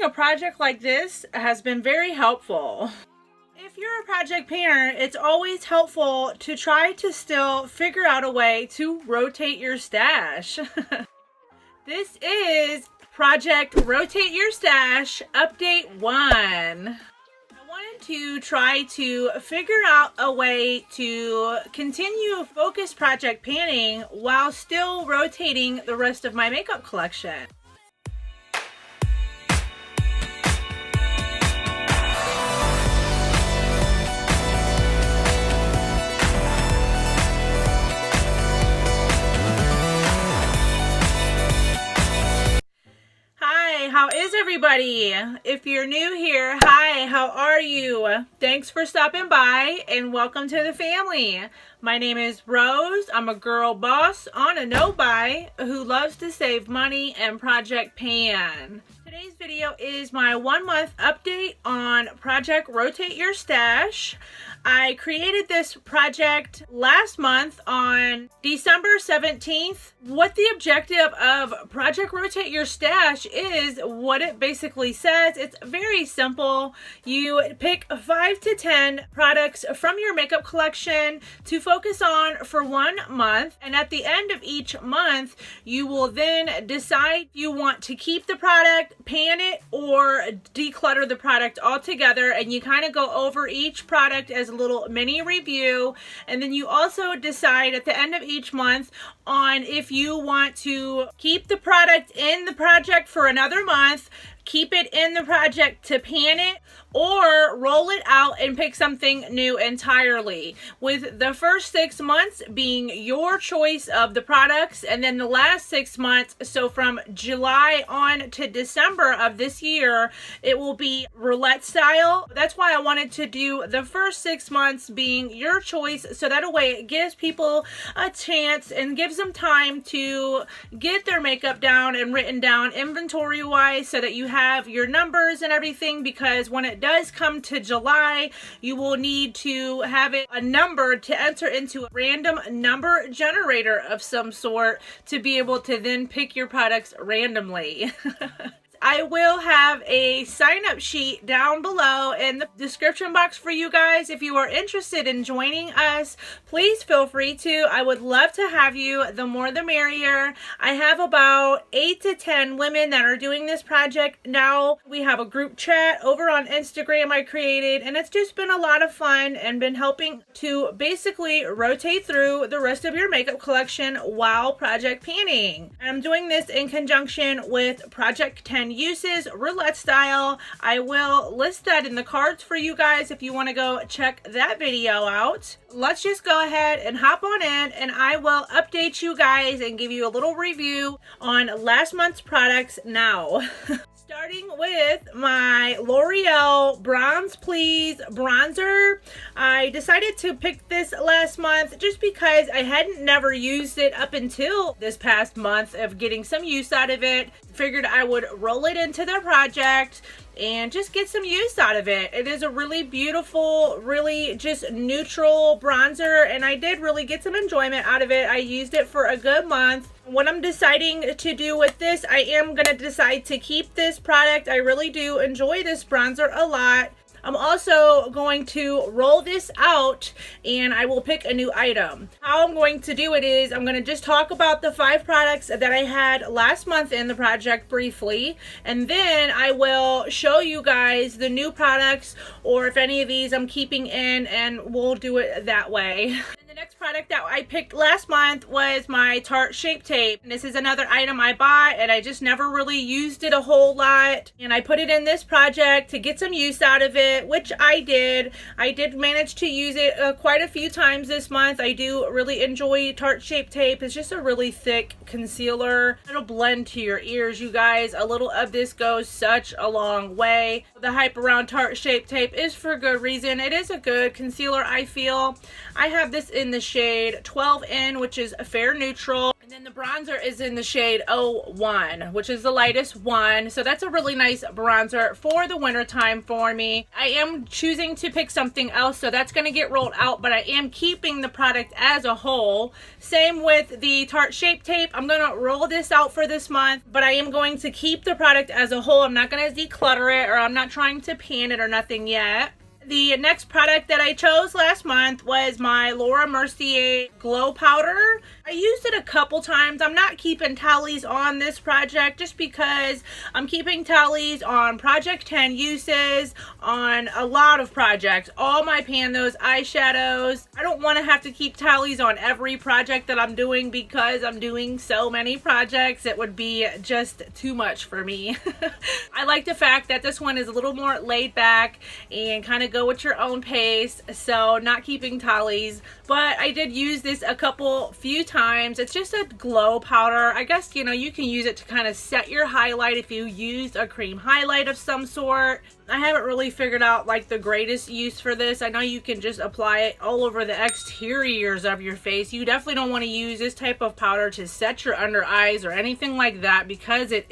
a project like this has been very helpful. If you're a project painter, it's always helpful to try to still figure out a way to rotate your stash. This is Project Rotate Your Stash Update 1. I wanted to try to figure out a way to continue focused project painting while still rotating the rest of my makeup collection. How is everybody? If you're new here, hi, how are you? Thanks for stopping by and welcome to the family. My name is Rose. I'm a girl boss on a no-buy who loves to save money and project pan. Today's video is my 1 month update on Project Rotate Your Stash. I created this project last month on December 17th. What the objective of Project Rotate Your Stash is, what it basically says, it's very simple. You pick 5 to 10 products from your makeup collection to focus on for 1 month. And at the end of each month, you will then decide if you want to keep the product, pan it, or declutter the product altogether. And you kind of go over each product as a little mini review, and then you also decide at the end of each month on if you want to keep the product in the project for another month, keep it in the project to pan it, or roll it out and pick something new entirely, with the first 6 months being your choice of the products, and then the last 6 months, so from July on to December of this year, it will be roulette style. That's why I wanted to do the first 6 months being your choice, so that way it gives people a chance and gives them time to get their makeup down and written down inventory wise, so that you have your numbers and everything, because when it does come to July, you will need to have it a number to enter into a random number generator of some sort to be able to then pick your products randomly. I will have a sign-up sheet down below in the description box for you guys. If you are interested in joining us, please feel free to. I would love to have you. The more the merrier. I have about 8 to 10 women that are doing this project now. We have a group chat over on Instagram I created, and it's just been a lot of fun and been helping to basically rotate through the rest of your makeup collection while project panning. I'm doing this in conjunction with Project 10 Uses roulette style. I will list that in the cards for you guys if you want to go check that video out. Let's just go ahead and hop on in, and I will update you guys and give you a little review on last month's products now. Starting with my L'Oreal Bronze Please bronzer. I decided to pick this last month just because I hadn't never used it up until this past month of getting some use out of it. Figured I would roll it into the project and just get some use out of it. It is a really beautiful, really just neutral bronzer, and I did really get some enjoyment out of it. I used it for a good month. What I'm deciding to do with this, I am going to decide to keep this product. I really do enjoy this bronzer a lot. I'm also going to roll this out and I will pick a new item. How I'm going to do it is I'm going to just talk about the 5 products that I had last month in the project briefly, and then I will show you guys the new products, or if any of these I'm keeping in, and we'll do it that way. The next product that I picked last month was my Tarte Shape Tape. And this is another item I bought, and I just never really used it a whole lot. And I put it in this project to get some use out of it, which I did. I did manage to use it quite a few times this month. I do really enjoy Tarte Shape Tape. It's just a really thick concealer. It'll blend to your ears, you guys. A little of this goes such a long way. The hype around Tarte Shape Tape is for good reason. It is a good concealer, I feel. I have this in the shade 12N, which is a fair neutral. And then And the bronzer is in the shade 01, which is the lightest one. So that's a really nice bronzer for the winter time for me. I am choosing to pick something else, so that's going to get rolled out, but I am keeping the product as a whole. Same with the Tarte Shape Tape. I'm going to roll this out for this month, but I am going to keep the product as a whole. I'm not going to declutter it, or I'm not trying to pan it or nothing yet. The next product that I chose last month was my Laura Mercier Glow Powder. I used it a couple times. I'm not keeping tallies on this project just because I'm keeping tallies on Project 10 uses, on a lot of projects. All my Pandos eyeshadows. I don't want to have to keep tallies on every project that I'm doing because I'm doing so many projects. It would be just too much for me. I like the fact that this one is a little more laid back and kind of go at your own pace, so not keeping tallies. But I did use this a few times. It's just a glow powder. I guess, you know, you can use it to kind of set your highlight if you use a cream highlight of some sort. I haven't really figured out like the greatest use for this. I know you can just apply it all over the exteriors of your face. You definitely don't want to use this type of powder to set your under eyes or anything like that because it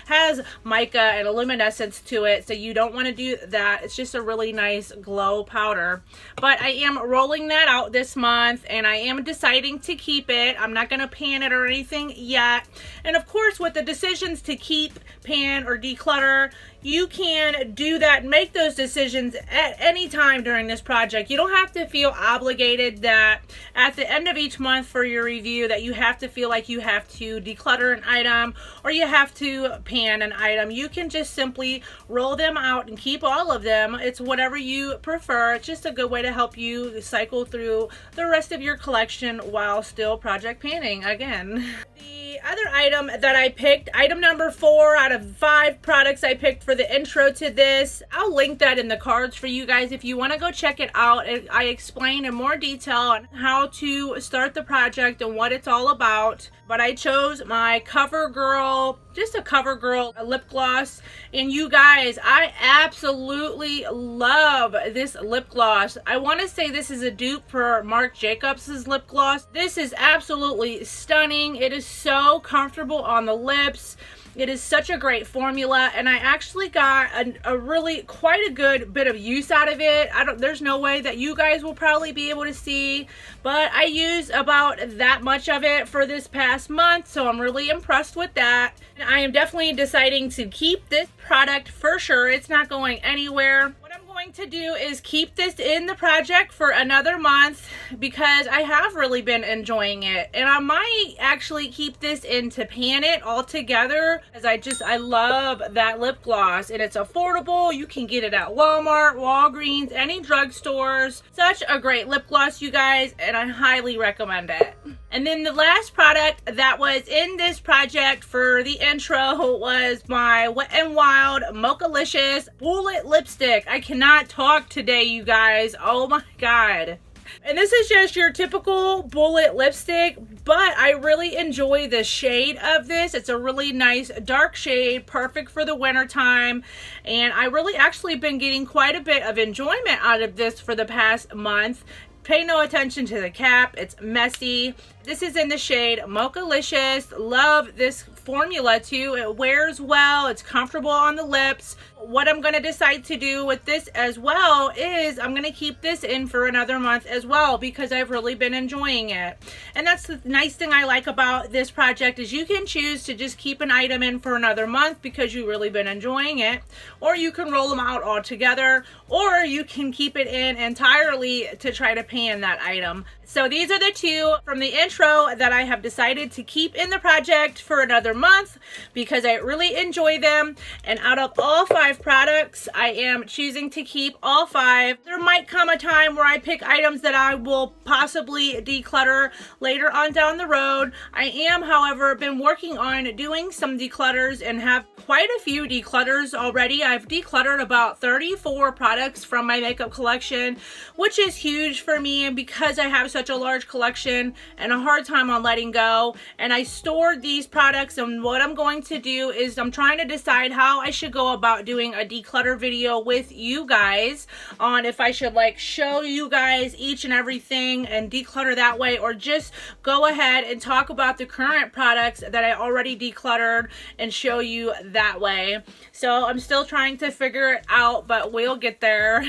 has mica and luminescence to it, so you don't want to do that. It's just a really nice glow powder. But I am rolling that out this month, and I am deciding to keep it. I'm not going to pan it or anything yet. And of course, with the decisions to keep, pan, or declutter, you can do that and make those decisions at any time during this project. You don't have to feel obligated that at the end of each month for your review that you have to feel like you have to declutter an item or you have to pan an item. You can just simply roll them out and keep all of them. It's whatever you prefer. It's just a good way to help you cycle through the rest of your collection while still project panning again. The other item that I picked, item number 4 out of 5 products I picked for the intro to this. I'll link that in the cards for you guys if you want to go check it out. I explain in more detail on how to start the project and what it's all about. But I chose my CoverGirl, just a CoverGirl lip gloss. And you guys, I absolutely love this lip gloss. I want to say this is a dupe for Marc Jacobs' lip gloss. This is absolutely stunning. It is so comfortable on the lips. It is such a great formula, and I actually got a really quite a good bit of use out of it. There's no way that you guys will probably be able to see, but I used about that much of it for this past month, so I'm really impressed with that. And I am definitely deciding to keep this product for sure. It's not going anywhere. What I'm going to do is keep this in the project for another month because I have really been enjoying it, and I might actually keep this in to pan it all together as I love that lip gloss, and it's affordable. You can get it at Walmart, Walgreens, any drugstores. Such a great lip gloss, you guys, and I highly recommend it. And then the last product that was in this project for the intro was my Wet n Wild Mochalicious Bullet Lipstick. I cannot talk today, you guys. Oh my god. And this is just your typical bullet lipstick, but I really enjoy the shade of this. It's a really nice dark shade, perfect for the winter time. And I really actually been getting quite a bit of enjoyment out of this for the past month. Pay no attention to the cap. It's messy. This is in the shade Mochalicious. Love this formula too. It wears well. It's comfortable on the lips. What I'm going to decide to do with this as well is I'm going to keep this in for another month as well because I've really been enjoying it. And that's the nice thing I like about this project is you can choose to just keep an item in for another month because you've really been enjoying it, or you can roll them out all together, or you can keep it in entirely to try to pan that item. So these are the two from the intro that I have decided to keep in the project for another month because I really enjoy them. And out of all 5 products, I am choosing to keep all 5. There might come a time where I pick items that I will possibly declutter later on down the road. I am, however, been working on doing some declutters and have quite a few declutters already. I've decluttered about 34 products from my makeup collection, which is huge for me because I have such a large collection and a hard time on letting go. And I stored these products in and what I'm going to do is I'm trying to decide how I should go about doing a declutter video with you guys on if I should like show you guys each and everything and declutter that way, or just go ahead and talk about the current products that I already decluttered and show you that way. So I'm still trying to figure it out, but we'll get there.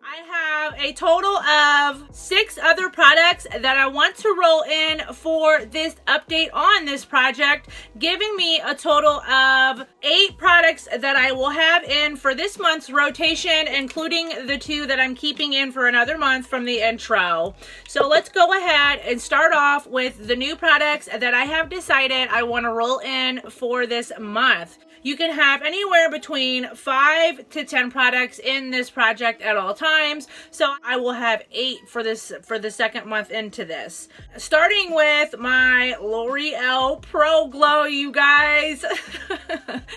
I have a total of 6 other products that I want to roll in for this update on this project, giving me a total of 8 products that I will have in for this month's rotation, including the 2 that I'm keeping in for another month from the intro. So let's go ahead and start off with the new products that I have decided I want to roll in for this month. You can have anywhere between 5 to 10 products in this project at all times. So I will have 8 for the second month into this. Starting with my L'Oreal Pro Glow, you guys.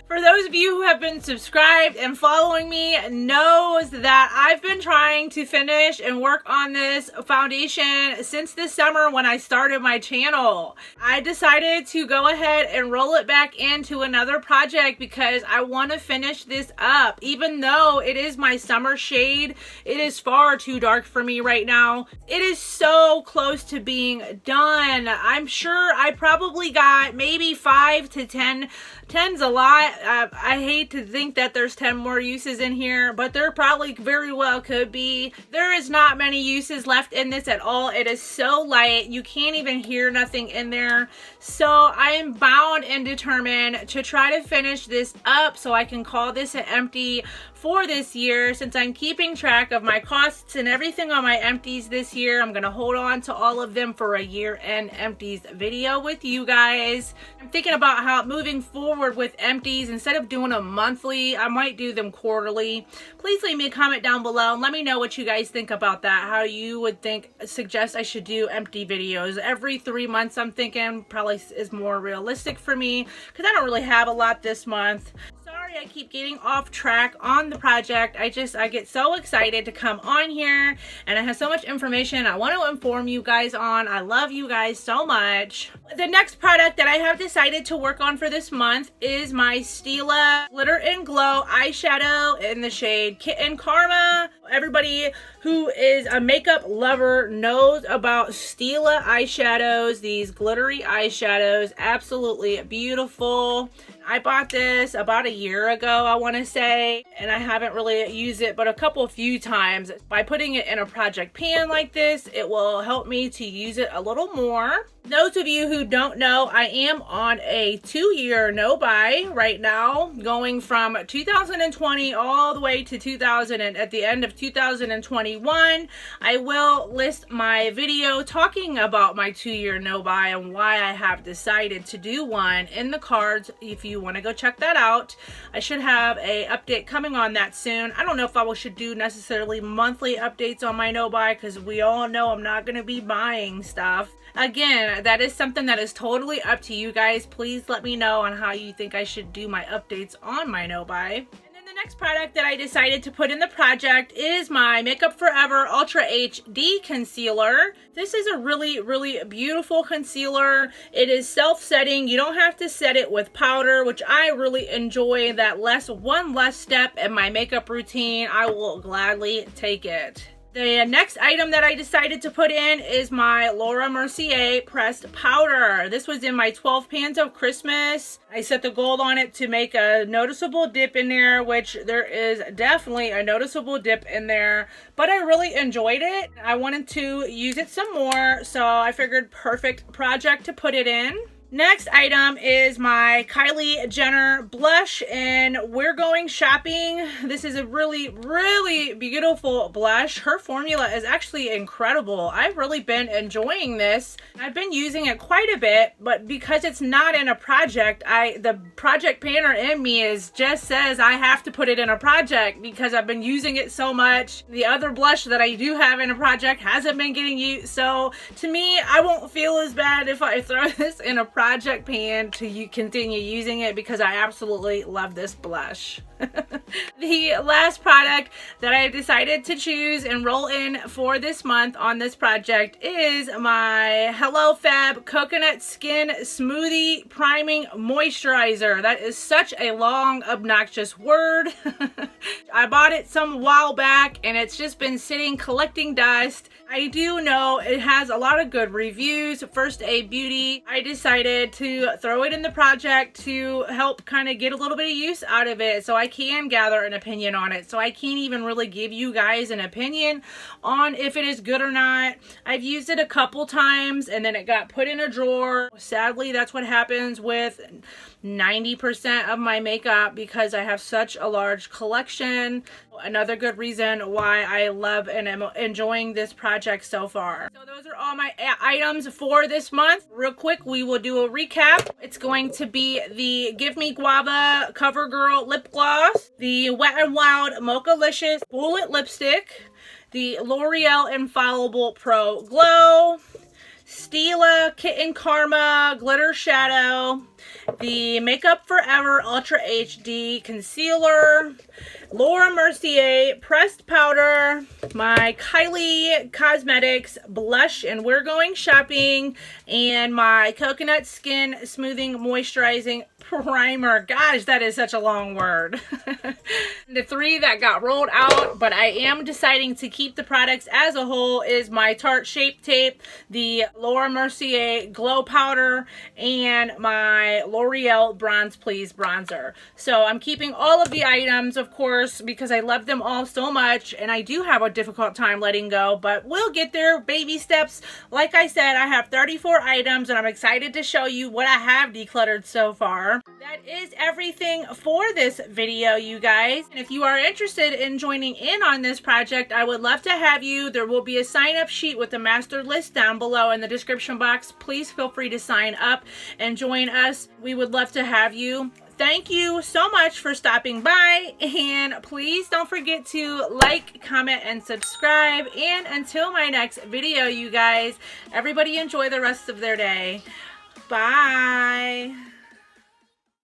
For those of you who have been subscribed and following me knows that I've been trying to finish and work on this foundation since this summer when I started my channel. I decided to go ahead and roll it back into another project because I want to finish this up. Even though it is my summer shade, it is far too dark for me right now. It is so close to being done. I'm sure I probably got maybe 5 to 10. 10's a lot. I hate to think that there's 10 more uses in here, but there probably very well could be. There is not many uses left in this at all. It is so light. You can't even hear nothing in there. So I am bound and determined to try to finish this up so I can call this an empty for this year. Since I'm keeping track of my costs and everything on my empties this year, I'm gonna hold on to all of them for a year-end empties video with you guys. I'm thinking about how moving forward with empties, instead of doing them monthly, I might do them quarterly. Please leave me a comment down below and let me know what you guys think about that, how you would suggest I should do empty videos. Every 3 months I'm thinking probably is more realistic for me because I don't really have a lot this month. Sorry I keep getting off track on the project. I get so excited to come on here and I have so much information I want to inform you guys on. I love you guys so much. The next product that I have decided to work on for this month is my Stila Glitter and Glow eyeshadow in the shade Kitten Karma. Everybody who is a makeup lover knows about Stila eyeshadows, these glittery eyeshadows. Absolutely beautiful. I bought this about a year ago, I want to say, and I haven't really used it but a few times. By putting it in a project pan like this, it will help me to use it a little more. Those of you who don't know, I am on a 2-year no-buy right now, going from 2020 all the way to at the end of 2021. I will list my video talking about my 2-year no-buy and why I have decided to do one in the cards if you want to go check that out. I should have a update coming on that soon. I don't know if I should do necessarily monthly updates on my no-buy because we all know I'm not going to be buying stuff. Again, that is something that is totally up to you guys. Please let me know on how you think I should do my updates on my no-buy. And then the next product that I decided to put in the project is my Makeup Forever Ultra HD Concealer. This is a really, really beautiful concealer. It is self-setting. You don't have to set it with powder, which I really enjoy. That one less step in my makeup routine. I will gladly take it. The next item that I decided to put in is my Laura Mercier pressed powder. This was in my 12 pans of Christmas. I set the gold on it to make a noticeable dip in there, which there is definitely a noticeable dip in there, but I really enjoyed it. I wanted to use it some more, so I figured perfect project to put it in. Next item is my Kylie Jenner blush, and We're Going Shopping. This is a really, really beautiful blush. Her formula is actually incredible. I've really been enjoying this. I've been using it quite a bit, but because it's not in a project, the project planner in me just says I have to put it in a project because I've been using it so much. The other blush that I do have in a project hasn't been getting used, so to me, I won't feel as bad if I throw this in a project project pan to continue using it because I absolutely love this blush. The last product that I decided to choose and roll in for this month on this project is my Hello Fab Coconut Skin Smoothie Priming Moisturizer. That is such a long, obnoxious word. I bought it some while back and it's just been sitting collecting dust. I do know it has a lot of good reviews. First Aid Beauty. I decided to throw it in the project to help kind of get a little bit of use out of it so I can gather an opinion on it. So I can't even really give you guys an opinion on if it is good or not. I've used it a couple times and then it got put in a drawer. Sadly, that's what happens with 90% of my makeup because I have such a large collection. Another good reason why I love and am enjoying this project so far. So those are all my items for this month. Real quick, we will do a recap. It's going to be the Give Me Guava CoverGirl Lip Gloss, the Wet n Wild Mochalicious Bullet Lipstick, the L'Oreal Infallible Pro Glow, Stila Kitten Karma Glitter Shadow, the Makeup Forever Ultra HD Concealer, Laura Mercier Pressed Powder, my Kylie Cosmetics Blush and We're Going Shopping, and my Coconut Skin Smoothing Moisturizing Primer. Gosh, that is such a long word. The three that got rolled out, but I am deciding to keep the products as a whole, is my Tarte Shape Tape, the Laura Mercier Glow Powder, and my L'Oreal Bronze Please Bronzer. So I'm keeping all of the items, of course, because I love them all so much, and I do have a difficult time letting go, but we'll get there, baby steps. Like I said, I have 34 items, and I'm excited to show you what I have decluttered so far. That is everything for this video, you guys. And if you are interested in joining in on this project, I would love to have you. There will be a sign-up sheet with the master list down below in the description box. Please feel free to sign up and join us. We would love to have you. Thank you so much for stopping by, and please don't forget to like, comment, and subscribe. And until my next video, you guys, everybody enjoy the rest of their day. Bye.